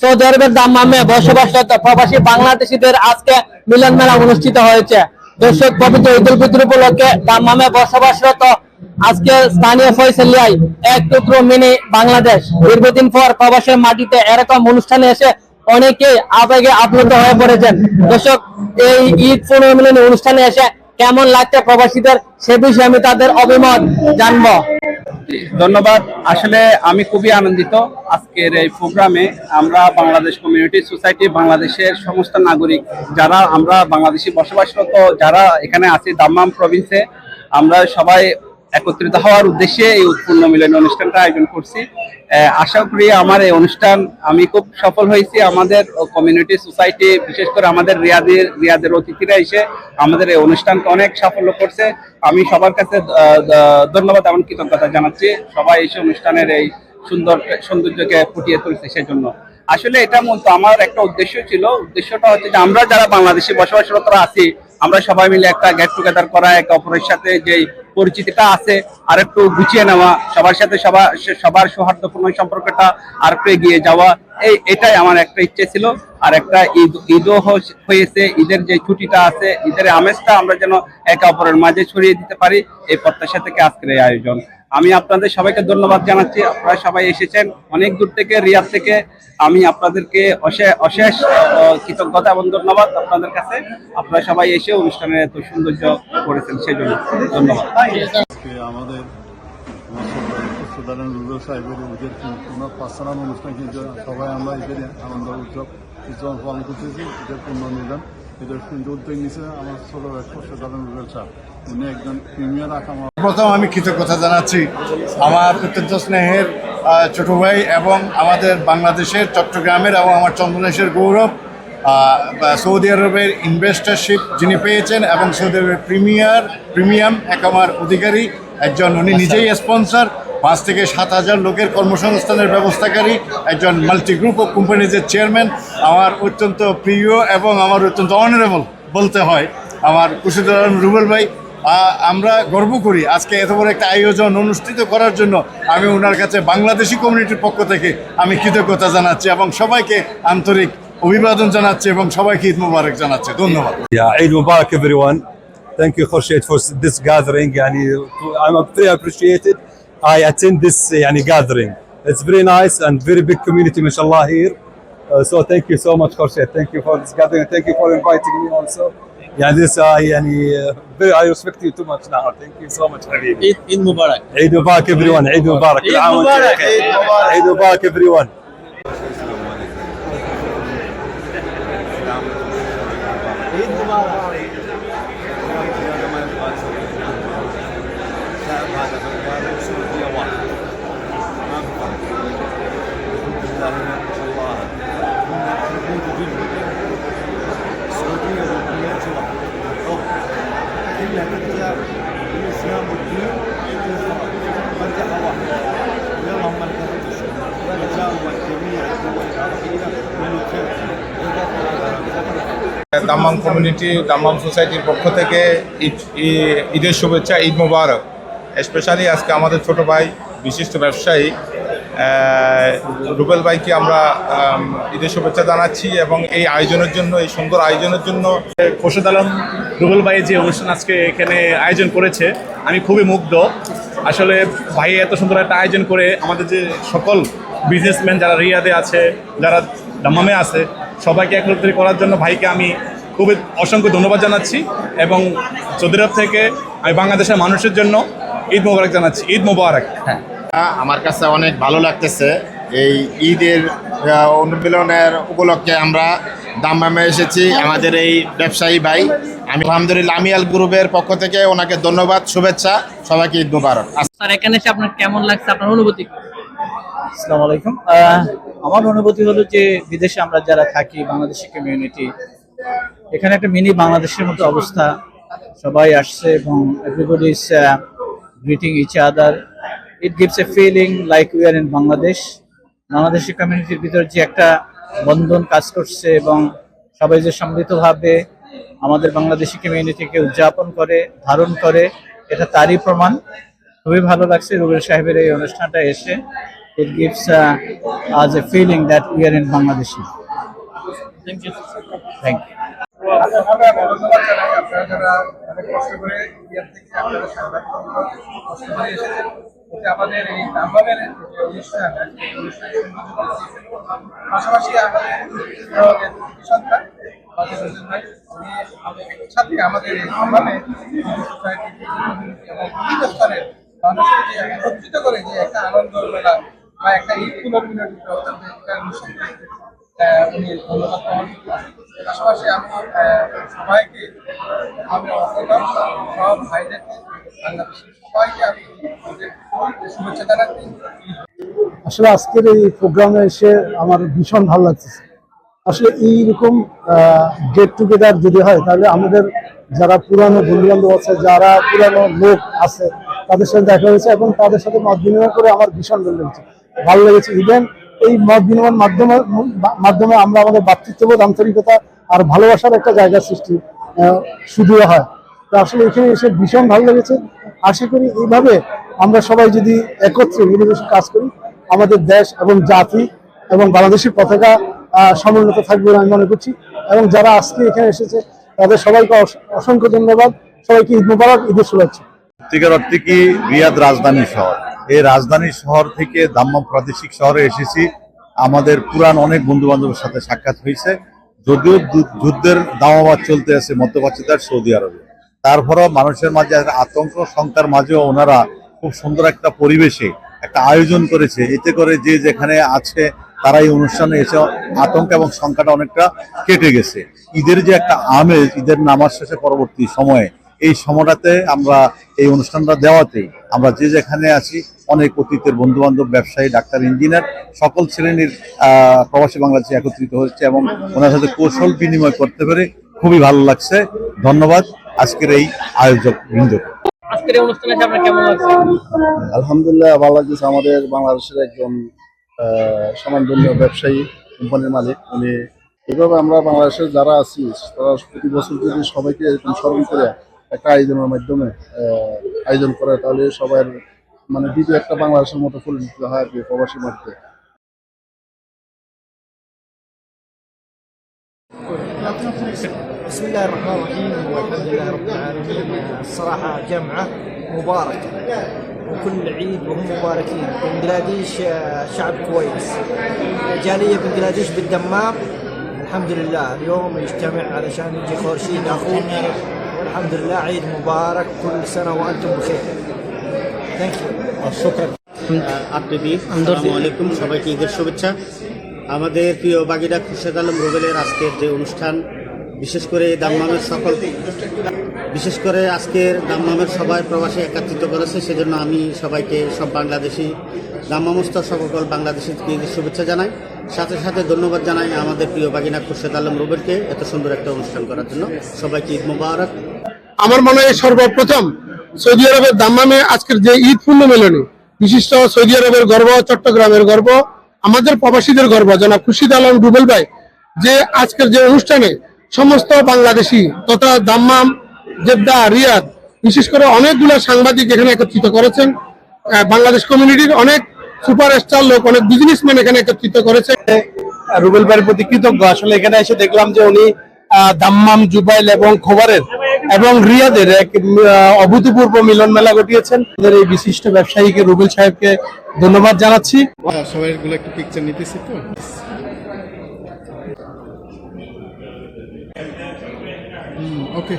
Saudi আরবের দাম্মামে বসবাসরত প্রবাসী বাংলাদেশিদের আজকে মিলন মেলা অনুষ্ঠিত হয়েছে। দর্শক, পবিত্র ঈদ উল ফিতর উপলক্ষে দাম্মামে বসবাসরত আজকে স্থানীয় ফয়সালিয়ায় এক টুকরো মিনি বাংলাদেশ দীর্ঘদিন পর প্রবাসের মাটিতে এরকম অনুষ্ঠানে এসে অনেকেই আবেগে আপ্লুত হয়ে পড়েছেন। দর্শক, এই ঈদ পুনর্মিলনী অনুষ্ঠানে এসে কেমন লাগছে প্রবাসীদের, সে বিষয়ে আমি তাদের অভিমত জানবো। ধন্যবাদ। আসলে আমি খুবই আনন্দিত আজকের এই প্রোগ্রামে। আমরা বাংলাদেশ কমিউনিটি সোসাইটি বাংলাদেশের সমস্ত নাগরিক যারা আমরা বাংলাদেশি বসবাসরত যারা এখানে আছি দাম্মাম প্রভিন্সে, আমরা সবাই একত্রিত হওয়ার উদ্দেশ্যে এই উৎপূর্ণ মিলন অনুষ্ঠানটা আয়োজন করছি। আশা করি আমার এই অনুষ্ঠান আমি খুব সফল হয়েছি। আমাদের কমিউনিটি সোসাইটি, বিশেষ করে আমাদের রিয়াদের অতিথিরা এসে আমাদের এই অনুষ্ঠানকে অনেক সাফল্য করছে। আমি সবার কাছে ধন্যবাদ এবং কৃতজ্ঞতা জানাচ্ছি। সবাই এসে অনুষ্ঠানের এই সৌন্দর্যকে ফুটিয়ে তুলছে সেজন্য। আসলে এটা মূলত আমার একটা উদ্দেশ্য ছিল। উদ্দেশ্যটা হচ্ছে যে আমরা যারা বাংলাদেশি বসবাসরতরা আছি, আমরা সবাই মিলে একটা গেট টুগেদার করা, একে অপরের সাথে যে পরিচিতিটা আছে আর একটু গুছিয়ে নেওয়া, সবার সাথে সবার সৌহার্দ্যপূর্ণ সম্পর্কটা আর একটু এগিয়ে যাওয়া, এটাই আমার একটা ইচ্ছে ছিল। আর একটা ঈদও হয়েছে, ঈদের যে ছুটিটা আছে, ঈদের আমেজটা আমরা যেন একে অপরের মাঝে ছড়িয়ে দিতে পারি, এই প্রত্যাশা থেকে আজকের এই আয়োজন। আমি আপনাদের সবাইকে ধন্যবাদ জানাচ্ছি। আপনারা সবাই এসেছেন অনেক দূর থেকে, রিয়াদ থেকে। আমি আপনাদেরকে অশেষ কৃতজ্ঞতা এবং ধন্যবাদ আপনাদের কাছে। আপনারা সবাই এসে অনুষ্ঠানের এত সৌন্দর্য করেছেন, সেই জন্য ধন্যবাদ। আমাদের সাহেবের ঈদের পাঁচসালাম অনুষ্ঠান কিন্তু সবাই আমরা ঈদের আনন্দ উৎসব পালন করতেছি। ঈদের পুনর্মিলন ঈদের কিন্তু উদ্যোগ নিয়েছে আমার ছোট ভাই সাধারণ সাহেব, উনি একজন প্রিমিয়ার আকামা। প্রথম আমি কৃতজ্ঞতা জানাচ্ছি আমার অত্যন্ত স্নেহের ছোট ভাই এবং আমাদের বাংলাদেশের চট্টগ্রামের এবং আমার চন্দনেশের গৌরব সৌদি আরবের ইনভেস্টরশিপ যিনি পেয়েছেন এবং সৌদি আরবের প্রিমিয়াম একামার অধিকারী একজন, উনি নিজেই স্পন্সর। 5 থেকে 7,000 লোকের কর্মসংস্থানের ব্যবস্থাকারী একজন মাল্টি গ্রুপ অফ কোম্পানিজের চেয়ারম্যান। আমার অত্যন্ত প্রিয় এবং আমার অত্যন্ত অনারেবল বলতে হয় আমার খুশিদুর আলম রুবেল ভাই। আমরা গর্ব করি আজকে এত বড় একটা আয়োজন অনুষ্ঠিত করার জন্য। আমি ওনার কাছে বাংলাদেশি কমিউনিটির পক্ষ থেকে আমি কৃতজ্ঞতা জানাচ্ছি এবং সবাইকে আন্তরিক অভিবাদন জানাচ্ছি এবং সবাইকে ঈদ মোবারক জানাচ্ছি। ধন্যবাদ। ঈদ মোবারক everyone. Thank you Khurshid for this gathering. I'm very appreciated. I attend this gathering. It's very nice and very big community, mashallah here. So thank you so much, Khurshid. Thank you for this gathering. Thank you for inviting me also. I respect you too much now. Thank you so much, Habibi. Eid Mubarak. Eid Mubarak everyone. Eid Mubarak. Eid Mubarak. Eid Mubarak everyone. Eid Mubarak. الإسلام والدين مرجع واحد، اللهم الرجاء والجميع الدول العربية من الخير. Dammam community Dammam সোসাইটির পক্ষ থেকে ঈদের শুভেচ্ছা, ঈদ মোবারক। Specially আজকে আমাদের ছোট ভাই বিশিষ্ট ব্যবসায়ী রুবেল ভাইকে আমরা ঈদের শুভেচ্ছা জানাচ্ছি এবং এই আয়োজনের জন্য, এই সুন্দর আয়োজনের জন্য। খোরশেদ আলম রুবেল ভাই যে অনুষ্ঠান আজকে এখানে আয়োজন করেছে, আমি খুবই মুগ্ধ। আসলে ভাই এত সুন্দর একটা আয়োজন করে আমাদের যে সকল বিজনেসম্যান যারা রিয়াদে আছে, যারা দাম্মামে আছে, সবাইকে একত্রিত করার জন্য ভাইকে আমি খুবই অসংখ্য ধন্যবাদ জানাচ্ছি এবং সৌদি আরব থেকে আমি বাংলাদেশের মানুষের জন্য ঈদ মোবারক জানাচ্ছি। ঈদ মোবারক। আমার কাছে অনেক ভালো লাগতেছে এই ঈদের অনুশীলনের উপলক্ষে আমরা দাম্মামে এসেছি। আমাদের এই ব্যবসায়ী ভাই, আমি আলহামদুলিল্লাহ আমিয়াল গ্রুপের পক্ষ থেকে ওনাকে ধন্যবাদ, শুভেচ্ছা, সবাইকে ঈদ মোবারক। স্যার, এখানে এসে আপনার কেমন লাগছে, আপনার অনুভূতি? আসসালামু আলাইকুম। আমার অনুভূতি হলো যে বিদেশে আমরা যারা থাকি, বাংলাদেশি কমিউনিটি, এখানে একটা মিনি বাংলাদেশের মতো অবস্থা। সবাই আসছে এবং everybody is greeting each other. It gives a feeling like we are in Bangladesh. Bangladeshi কমিউনিটির ভিতর যে একটা বন্ধন কাজ করছে এবং সবাই যে সম্মিলিতভাবে আমাদের বাংলাদেশি কমিউনিটিকে উদযাপন করে, ধারণ করে, এটা তারই প্রমাণ। খুবই ভালো লাগছে রুবেল সাহেবের এই অনুষ্ঠানটা এসে। It gives us a feeling that we are in Bangladesh. Thank you. Thank you. আমরা ধন্যবাদ জানাই আপনারা যারা অনেক কষ্ট করে ইয়ার থেকে আপনারা সাংবাদিকরা কষ্ট করে এসেছেন এতে আমাদের এই দামবামের যে অনুষ্ঠান এই অনুষ্ঠানের পাশাপাশি আমাদের সন্তান আমাদের রঞ্জন ভাই উনি সাথে আমাদের এই দামবামে সোসাইটি এবং বিভিন্ন স্তরের মানুষকে যে একত্রিত করে যে একটা আনন্দ মেলা বা একটা ঈদ পুনর্মিলনী অনুষ্ঠান উনি ধন্যবাদ পাওয়ার পাশাপাশি আমি সবাইকে আমি অসংখ্য সব ভাইদেরকে বাংলাদেশের সবাইকে আমি শুভেচ্ছা জানাচ্ছি। আসলে আজকের এই প্রোগ্রামে এসে আমার ভীষণ ভালো লাগছে। আসলে এইরকম গেট টুগেদার যদি হয় তাহলে আমাদের যারা পুরানো বন্ধু বান্ধব আছে, যারা পুরানো লোক আছে, তাদের সাথে দেখা হয়েছে এবং তাদের সাথে মত বিনিময় করে আমার ভীষণ ভালো লেগেছে। ইভেন এই মত বিনিময়ের মাধ্যমে আমরা আমাদের ভ্রাতৃত্ববোধ, আন্তরিকতা আর ভালোবাসার একটা জায়গা সৃষ্টি শুরু হয়। তো আসলে এখানে এসে ভীষণ ভালো লেগেছে। আশা করি এইভাবে আমরা সবাই যদি একত্রে মিলেমিশে কাজ করি, আমাদের দেশ এবং জাতি এবং বাংলাদেশের পতাকা সমুন্নত থাকবে বলে আমি মনে করছি। এবং যারা আজকে এখানে এসেছে তাদের সবাইকে অসংখ্য ধন্যবাদ। সবাইকে ঈদ মুবারক, ঈদের শুভেচ্ছা। সত্যিকার অর্থে কি রিয়াদ রাজধানী শহর, এই রাজধানী শহর থেকে দাম্মাম প্রাদেশিক শহরে এসেছি। আমাদের পুরান অনেক বন্ধু বান্ধবের সাথে সাক্ষাৎ হয়েছে। যদিও যুদ্ধের দামাবাদ চলতে আছে মধ্যপ্রাচ্যের সৌদি আরবে, তারপরেও মানুষের মাঝে আতঙ্ক শঙ্কার মাঝেও ওনারা খুব সুন্দর একটা পরিবেশে একটা আয়োজন করেছে। এতে করে যে যেখানে আছে তারা এই অনুষ্ঠানে এসে আতঙ্ক এবং শঙ্কাটা অনেকটা কেটে গেছে। ঈদের যে একটা আমেজ, ঈদের নামাজ শেষে পরবর্তী সময়ে এই সময়টাতে আমরা এই অনুষ্ঠানটা দেওয়াতেই আমরা যে যেখানে আছি অনেক অতীতের বন্ধু বান্ধব, ব্যবসায়ী, ডাক্তার, ইঞ্জিনিয়ার সকল শ্রেণীর প্রবাসী বাংলাদেশি একত্রিত হচ্ছে এবং ওনার সাথে কৌশল বিনিময় করতে পেরে খুবই ভালো লাগছে। ধন্যবাদ আজকের এই আয়োজক বৃন্দকে। আজকের এই অনুষ্ঠানে এসে আপনার কেমন লাগছে? আলহামদুলিল্লাহ ভালো লাগছে। আমাদের বাংলাদেশের একজন স্বনামধন্য ব্যবসায়ী, কোম্পানির মালিক, উনি এইভাবে আমরা বাংলাদেশের যারা আছি তারা প্রতি বছর যদি সবাইকে এরকম স্মরণ করে একটা আয়োজনের মাধ্যমে আয়োজন করে তাহলে সবার মানে দ্বিতীয় একটা বাংলাদেশের মতো পরিচিত হয় আর কি প্রবাসীর মধ্যে। بسم الله الرحمن الرحيم والحمد لله رب العالمين. الصراحة جمعة مباركة وكل عيد وهم مباركين. بنغلاديش شعب كويس. جالية بنغلاديش بالدمام الحمد لله اليوم يجتمع علشان يجي خورشيد أخونا والحمد لله عيد مبارك كل سنة وأنتم بخير. Thank you. شكرا. আসসালামু আলাইকুম, সবাইকে ঈদের শুভেচ্ছা। আমাদের প্রিয় বাগিরা খুরশেদ আলম রুবেলের আজকের যে অনুষ্ঠান, বিশেষ করে আজকের দাম্মামের সবাই প্রবাসী একত্রিত করেছে, সেজন্য আমি সবাইকে, সব বাংলাদেশি দাম্মামস্থ সকল বাংলাদেশিকে ঈদের শুভেচ্ছা জানাই। সাথে সাথে ধন্যবাদ জানাই আমাদের প্রিয় বাগিনা খুরশেদ আলম রুবেলকে এত সুন্দর একটা অনুষ্ঠান করার জন্য। সবাইকে ঈদ মুবারক। আমার মনে হয় সর্বপ্রথম সৌদি আরবের দাম্মামে আজকের যে ঈদ পুণ্যমেলনী, বিশিষ্ট সৌদি আরবের গর্ব, চট্টগ্রামের গর্ব, আমাদের প্রবাসীদের গর্ব জনাব খুরশিদ আলম রুবেল ভাই যে আজকের যে অনুষ্ঠানে সমস্ত বাংলাদেশি তথা দাম্মাম, জেদ্দা, রিয়াদ, বিশেষ করে অনেকগুলো সাংবাদিক এখানে একত্রিত করেছেন। বাংলাদেশ কমিউনিটির অনেক সুপারস্টার লোক, অনেক বিজনেসম্যান এখানে একত্রিত করেছে। রুবেল ভাইয়ের প্রতি কৃতজ্ঞ। আসলে এখানে এসে দেখলাম যে উনি দাম্মাম, জুবাইল এবং খোবারের এবং রিয়াদের এক অভূতপূর্ব মিলন মেলা ঘটিয়েছেন। এই বিশিষ্ট ব্যবসায়ীকে, রুবেল সাহেবকে ধন্যবাদ জানাচ্ছি। সবাই গুলো একটু পিকচার নিতেছি তো। ওকে।